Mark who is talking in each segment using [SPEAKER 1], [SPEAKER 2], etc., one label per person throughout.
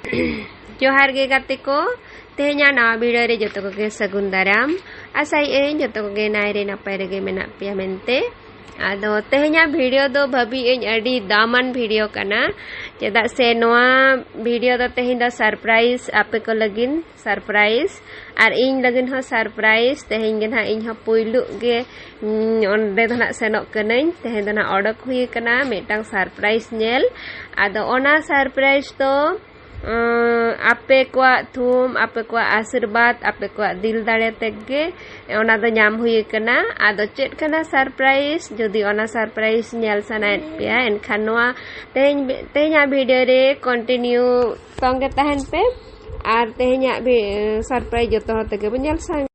[SPEAKER 1] जोहार गे गाते को तेहना नवा वीडियो रे जतो को गे सगुन दाराम आसाई ए जतो को गे नाय रे नापाय रे गे मेना पिया मेनते आदो तेहना वीडियो दो भाभी ए अडी दामन वीडियो कना चेदा से नवा वीडियो दो तेहिन दा सरप्राइज आपे को लगिन सरप्राइज और इन लगिन हो सरप्राइज तेहिन गे ना इन हो पुइलु गे ओंडे धना सेनोक कनई तेहिन दना ऑडक हुई कना मेटांग सरप्राइज नेल आदो ओना सरप्राइज तो आपे को थूम आपे को आशीर्वाद आपे को दिल दाड़े तेगे ओना दो नाम हुई कना आदो चेट कना सरप्राइज जदि ओना सरप्राइज नेल सनायत पिया एनखान नोआ तेहना वीडियो रे कंटिन्यू संगे तहन पे और तेहना सरप्राइज जतो हो तेगे बन नेल सा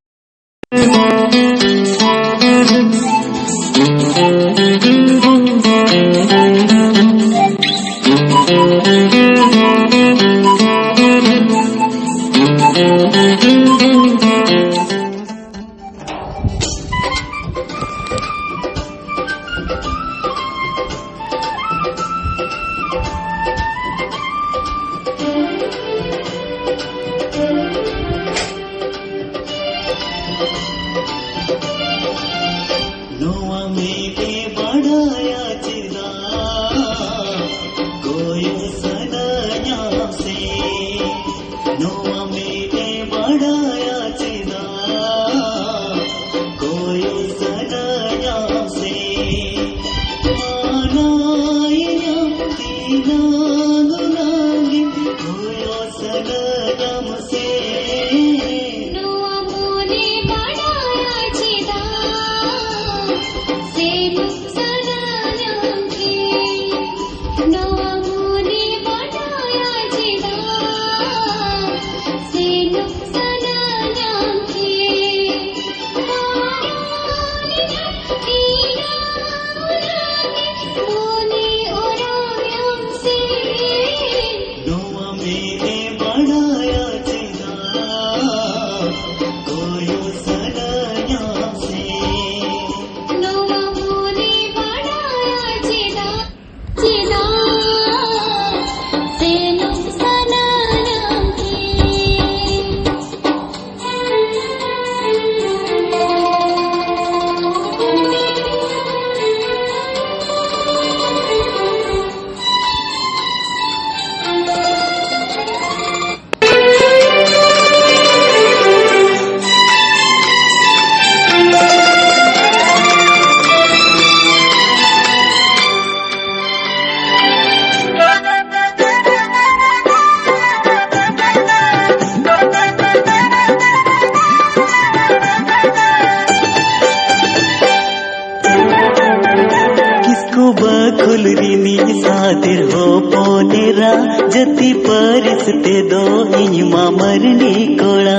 [SPEAKER 2] सातिर हो पोनेरा जति परिस्ते दो इनिमा मरनी कोड़ा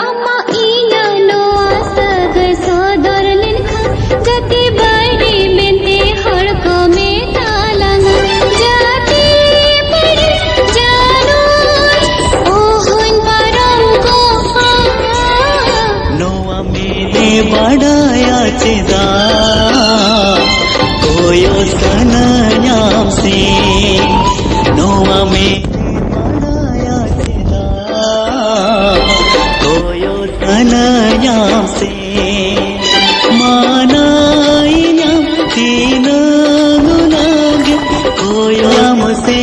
[SPEAKER 3] अम्मा इना नो आसग सोदर लिनखा जति बड़ी मेंते हड़को में तालंग जाति बड़ी जानो ओहन परंग को
[SPEAKER 2] नोआ मेले बड़ाया चिदा कोयो सनयाम से नोआ में बड़ाया चिदा कोयो सनयाम से मानाइन्याम तीना गुनाग कोयो हमसे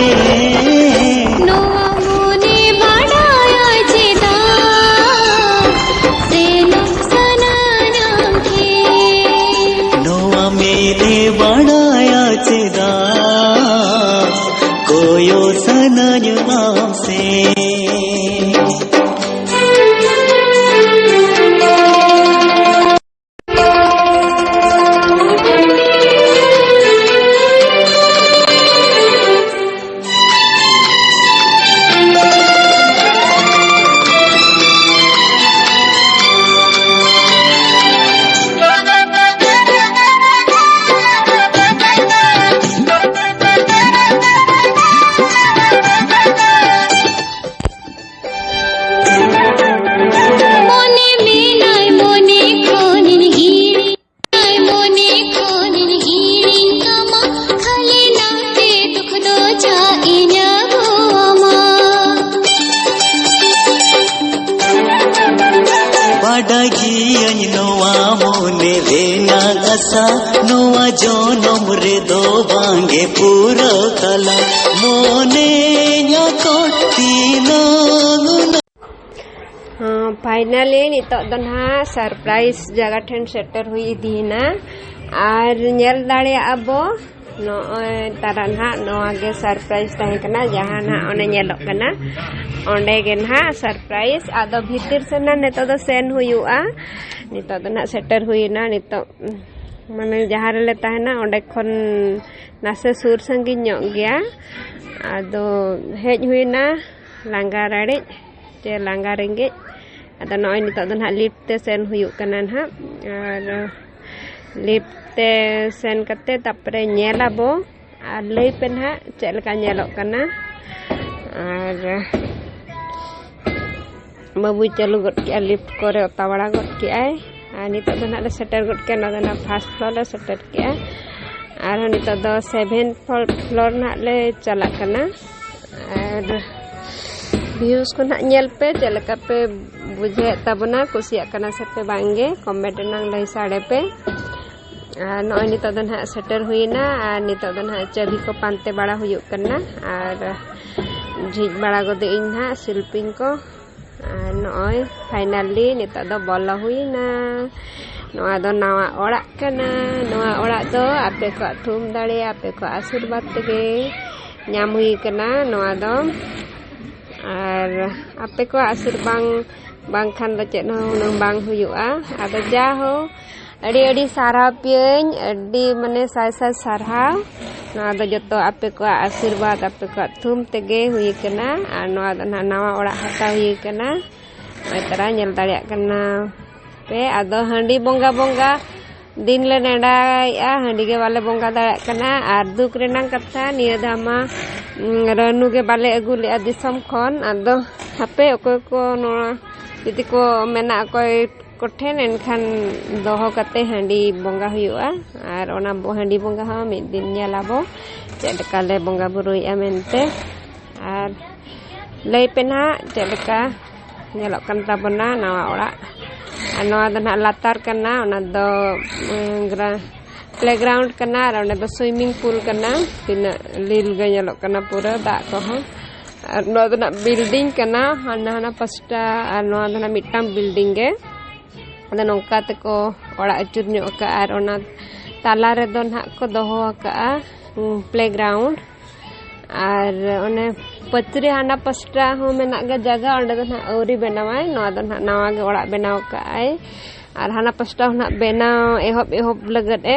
[SPEAKER 2] कोयो सनयाम से asa noa jonom re do bange pura kala mone nya kotina
[SPEAKER 1] finally नितो दो ना सरप्राइज जगह ठेन सेटर हुई दीना और नेल दाड़े अबो तारा ना नोआ गे सरप्राइज तहे कना जहां ना ओने नेलोक कना ओंडे गे ना सरप्राइज आदो भीतर से ना नितो दो सेन हुयुआ नितो दो ना सेटर हुईना नितो माने जहां रे लेता है ना ओंडे खन नासे सुर संगी ᱧᱚᱜ गया आदो हेज हुईना लांगा राड़े चे लांगा रेंगे ada noy nito do na lift te sen huyuk kana na ar lift te sen kate tapre nyela bo ar lei pen ha cek leka nyelok kana ar babu chalu got ki lift kore otawara got ki ai nito do na setter got ke na first floor le setter ki ai ar nito do 7th floor na le chalak kana ar views ko nak nyel pe jalaka pe bujhe tabuna kusiak kana sepe bangge comment nang lai sade pe noy nito don ha setter huina ar nito don ha chabi ko pante bada huyuk kana ar jhij bada gode in ha silping ko noy finally nito do bola huina noa do nawa orak kana noa orak do ape ko thum dare ape ko asirbat tege nyam hui kana noa do ar ape ko asir bang khan do cek no bang huyu'a ada jaho adi sarhaw pieuñ adi mane sai sarhaw noa do joto ape ko asirbat ape ko thum tege hui kana ar noa do nawa orak hataw hui kana oi tara nyel dareak kana pe ado handi bonga दिन ले नेडाया हंडी के वाले बोंगा दाड़ा कना are दुख रेनांग कथा निया दामा रनु के बाले अगु ले दिसम खन आदो हापे अकोय को नोआ जदि को मेना अकोय कोठेन एनखान दोहो कते हंडी बोंगा हुयुआ आर ओना हंडी बोंगा हा मिद दिन नेलाबो चेलका ले बोंगा बुरुइया मेनते आर लई पेना चेलका नेलोक kan tabona nawa ora noa do na latar kana ona do playground kana ar ona do swimming pool kana tina lil ga nyelok kana pura dak ko ha ar noa do na building kana hana pasta ar noa do na mittam building ge ada nongka te ko ora acur nyok ka ar ona tala re do na ko doho ka playground ar one पचरी हाना पस्टा हो मेना गे जगह ओंडे दो ना औरी बेनावाय नोआ दो ना नावा गे ओड़ा बेनाव का आय आर हाना पस्टा ना बेनाव एहोब लगत ए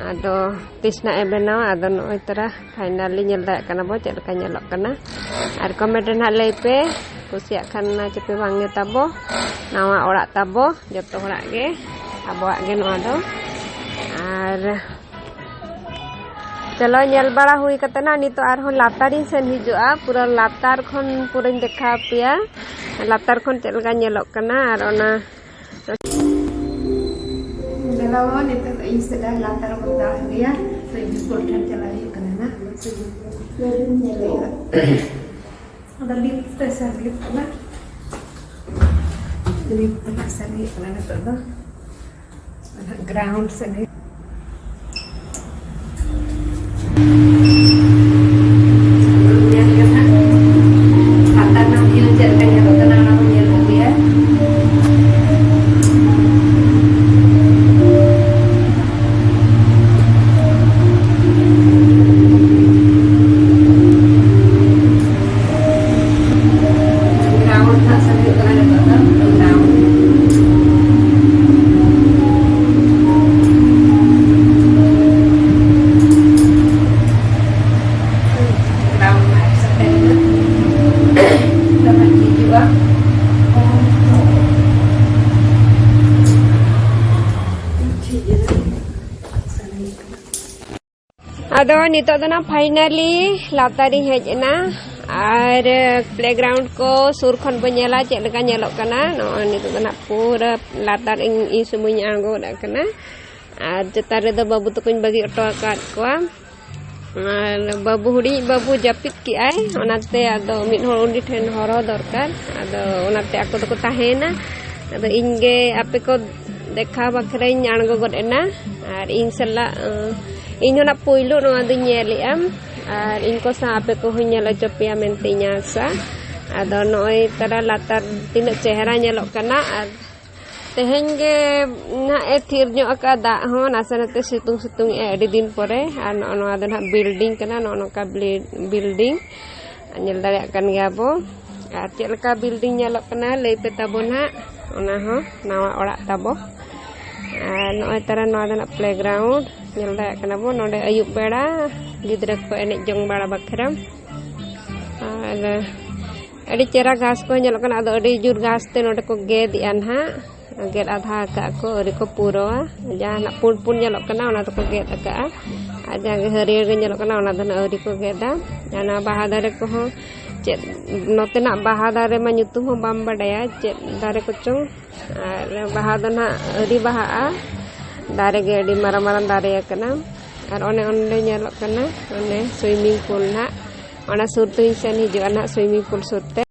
[SPEAKER 1] आदो तिसना ए बेनाव आदो नोय तरा फाइनली नेल दाय kana bo cek leka nyelok kana ar comment na lei pe kusiak kan na cepe bange tabo nawa oड़ा tabo joto oड़ा ge aboak ge noa do ar चलो नेल बड़ा हुई कतना नितो आर हन लातारी सेन हिजुआ पूरा लातार खन पूरा देखा पिया लातार खन चलगा नेलोक कना आर ओना चलो नितो इन सेदा लातार को दा हुया तो स्कूल ठन चला ही कना ना ada lift ना lift सही कना तो ग्राउंड से Ado nito do na finally latari hejna ar playground ko sur khon banyela cek leka nyelok kana no nito do na pura latar ing semuanya anggo da kana ar jetare do babu tukuñ bagi oto kat ko babu hudi babu japit ki ai onate ado mid hor undi ten horo dorkar ado onate aku do tahena ado inge ape ko देखा बखराइन आणगो गद एना are in सला इन होना पुइलु नोआ दु ñeleam are इनको सा आपे को हुई ñelo चोपिया मेंते ᱧasa ado noy tara latar tina chehra ñelok kana ar teheng ge na e thir ño aka da ho nasanate situng e adi din pore ar no ado na building kana no ka building ñel dare kan ge abo ar chelka building ñelok kana leipe tabon ha ona ho nawa orak tabo noy tara no ado na playground ñel dare kana bo nonde ayub bera gidra ko enek jong bala bakra ar adi cera gas ko ñelok kana ado adi jur gas te nonde ko ged an ha ged adha ka ko ori ko puro jana pun ñelok kana ona to ko ged ka aja ge harier ge ñelok kana ona dana ori ko geda ana bahadare ko ho cet note na bahadare ma nyutum ho bam badaya cet dare ko chong ar bahadana ori baha dare ge adi maram dare kana ar one onde ñelok kana one swimming pool na ona surtu sen hiju ana swimming pool surte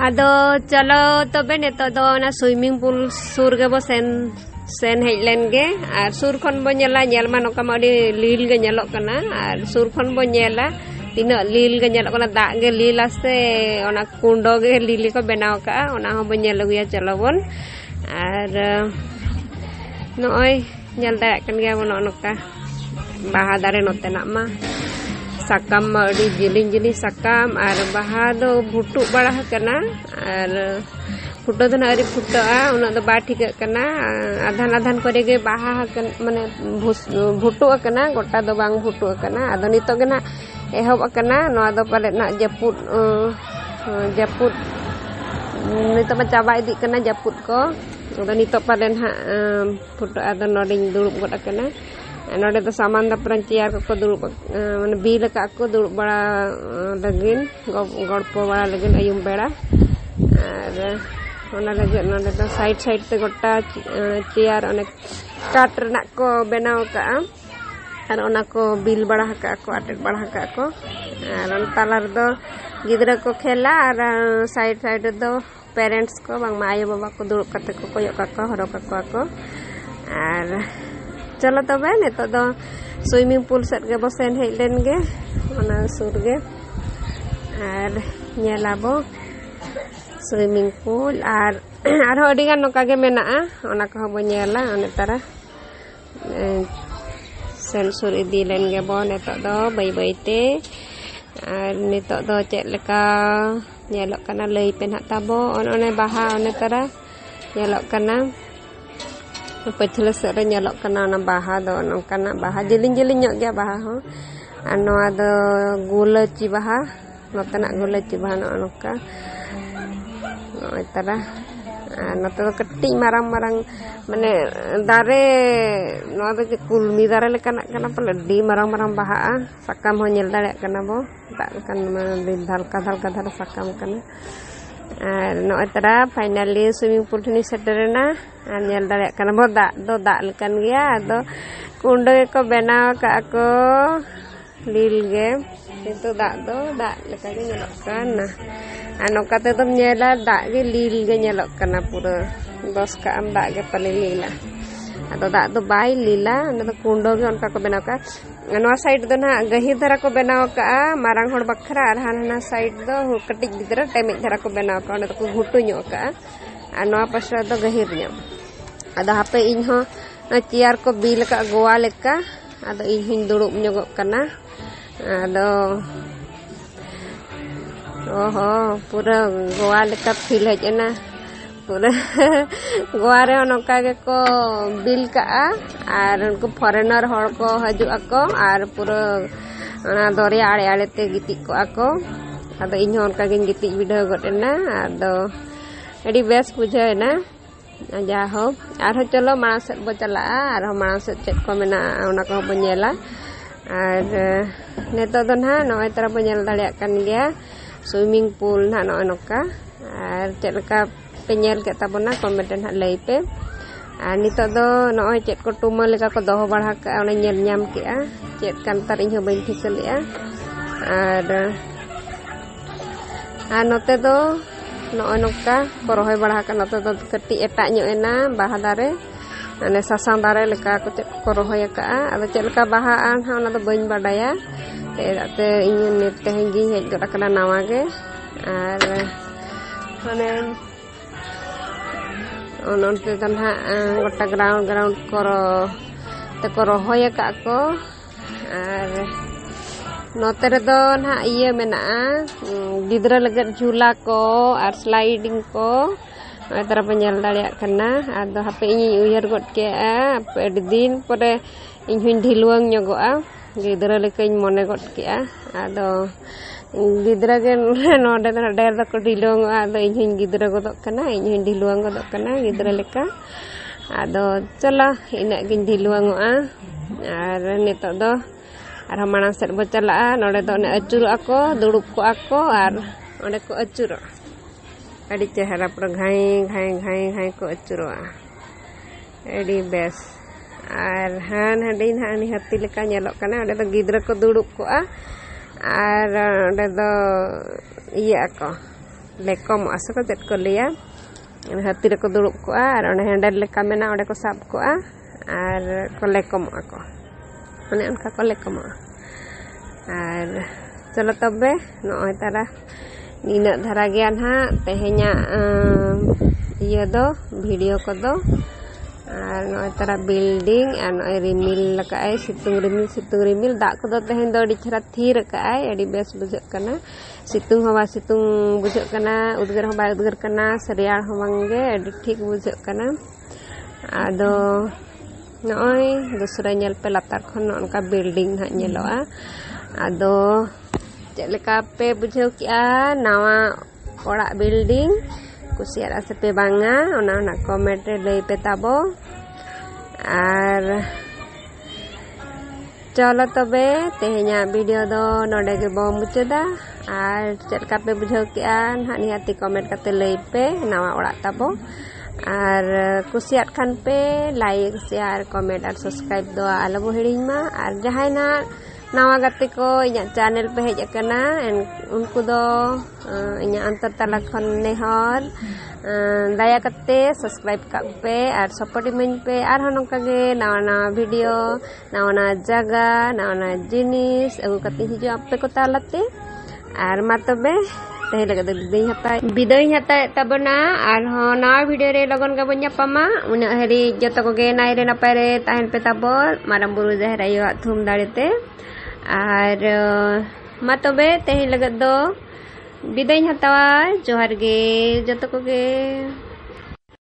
[SPEAKER 1] ado chalo tobe neto do na swimming pool sur ge bo sen hejlen ge ar sur khon bo ñela ñel ma noka ma di lil ge ñelok kana ar sur khon bo ñela tina lil ge ñelok kana da ge lil aste ona kundo ge lili ko benaw ka ona ho bo ñel gu ya chalo bon ar noy ñel da kan ge bo noka bahadare note na ma sakam di jiling sakam ar baha do butu bala kana ar futo do na ari futo una do ba thik kana adhan kore ge baha mane butu kana gota do bang butu kana ado nito ge na ehob kana no ado pale na japut nito ma caba idi kana japut ko ado nito pale ha futo ado noding durup gota kana node to saman da pranciar ko durup mane bil ka ko durup bala lagin golpo bala lagin ayum bera ar ona lagin node to side te gotta chair onek kat renak ko benaw ka ar ona ko bil bala ka ko atet bala ka ko ar on talar do gidra ko khela ar side do parents ko bang mayo baba ko durup kate ko koyok ka ko horok ka ko ar चलो तब नितो दो swimming pool set के बसेन hedge लेन गे ओना सुर गे are ñelaबो swimming pool are आरो अडी गान नोका गे मेना ओना को बो ñela ओने तारा सेन सुर इदी लेन गे बो नितो दो बाई ते आर नितो दो चेक लेका ñelok kana lei pen ha tabo one baha one tara ñelok kana pachhle set re ñelok kana na baha do nongkana baha jeling nyok ge baha ho ano ado gulaci baha notena gulaci baha no noka no tara note do ketik marang mane dare no do kulmi dare lekana kana pale di marang baha sakam ho ñel dare kana bo tak kan di dal sakam kana no tara finally swimming pool ni seterena an ñel dare kana bo da lekan gya ado kundo ko benaw ka ko lil ge itu do leka ge ñelok kana ano kate tom ñela da ge lil ge ñelok kana pura dos ka am da ge pale lila ado do bai lila ano kundo ge onka ko benaw ka ano side do na gahir dhara ko benaw ka marang hor bakra ar hana side do katik gidra temik dhara ko benaw ka ono ko ghutu ñok ka ano pasra do gahir ñok ado hape iñ ho chair ko bil ka goa leka ado iñ hin durup ñogok kana ado oho pura goa leka feel hej ena pura goa re onka ge ko bil ka ar unku foreigner hor ko haju ako ar pura ona doria ale te gitik ko ako ado iñ ho onka ge gitik video got ena ado adi best bujha ena aja ho ar ho chalo marang set bo chala ar ho marang set chet ko mena ona ko bo ñela ar neto do na no tara bo ñel dale kan gya swimming pool na no noka ar chet ka penyel ke tabona komenten ha lei pe ar nito do no chet ko tumal leka ko doho barha ka ona ñel ñam ke a chet kan tar iñ ho bain thik le a ar note do no noka ko rohoy barha ka note do keti etak ño ena baha dare ane sasang dare leka ko cek ko rohoy ka ado cek leka bahaan ha ona do bañ badaya te iñu ne teheng gi hej gora kana nawa ge ar ane onon te tan ha gota ground koro te ko rohoy ka ko ar note redo na iya menaa gidra lagat jula ko ar sliding ko tara penyel dareyak kana ado hape ini uyar got ke ape din pore inyun diluang nyogoa gidra lekain mone got ke ado gidra gen node na der ko diluang ado inyun gidra godok kana inyun diluang godok kana gidra leka ado chala ina gin diluang ar nitok do ar manang set bo chala node do ne acur ako dudup ko ako ar onde ko acur adi cehara pura ghai ko acurwa adi bes ar han hadin hani hati leka nyelok kana ode do gidra ko dudup ko ar ode do iya ko lekom asako tet ko liya hati reko dudup ko ar one handle leka mena ode ko sab ko ar ko lekom ako ane onka ko lekom ar chalo tobe noy tara nina dhara gian ha tehenya iya do video ko do ar noy tara building ar noy rimil laka ai situng rimil dak ko do tehen do di chara thir ka ai adi bes bujak kana situng hawa situng bujak kana udgar hawa udgar kana serial hawangge adi thik bujak kana ado noy dusra nyel pe latar khon onka building ha nyeloa ado leka pe bujau kia nawa orak building kusiat asepe banga ona comment lei pe tabo ar chalo tobe tehnya video do node ge bo muchada ar leka pe bujau kia hani hati comment kate lei pe nawa orak tabo ar kusiat kan pe like share comment ar subscribe do alabo hiring ma ar jahai na nawa gati ko inya channel pe hej akana unku do inya antar tala khon nehor daya kate subscribe kak pe ar support imen pe ar honong kage nawa video nawa jaga nawa jinis agu kate hiju ape ko talate ar matobe teh laga bidoy hatai tabona ar hona video re logon ga bonya pama una hari joto ko ge nai re napai re tahen pe tabor maram buru jahra yo thum darete ar matobe teh laga do bidoy hatawa johar ge joto ko ge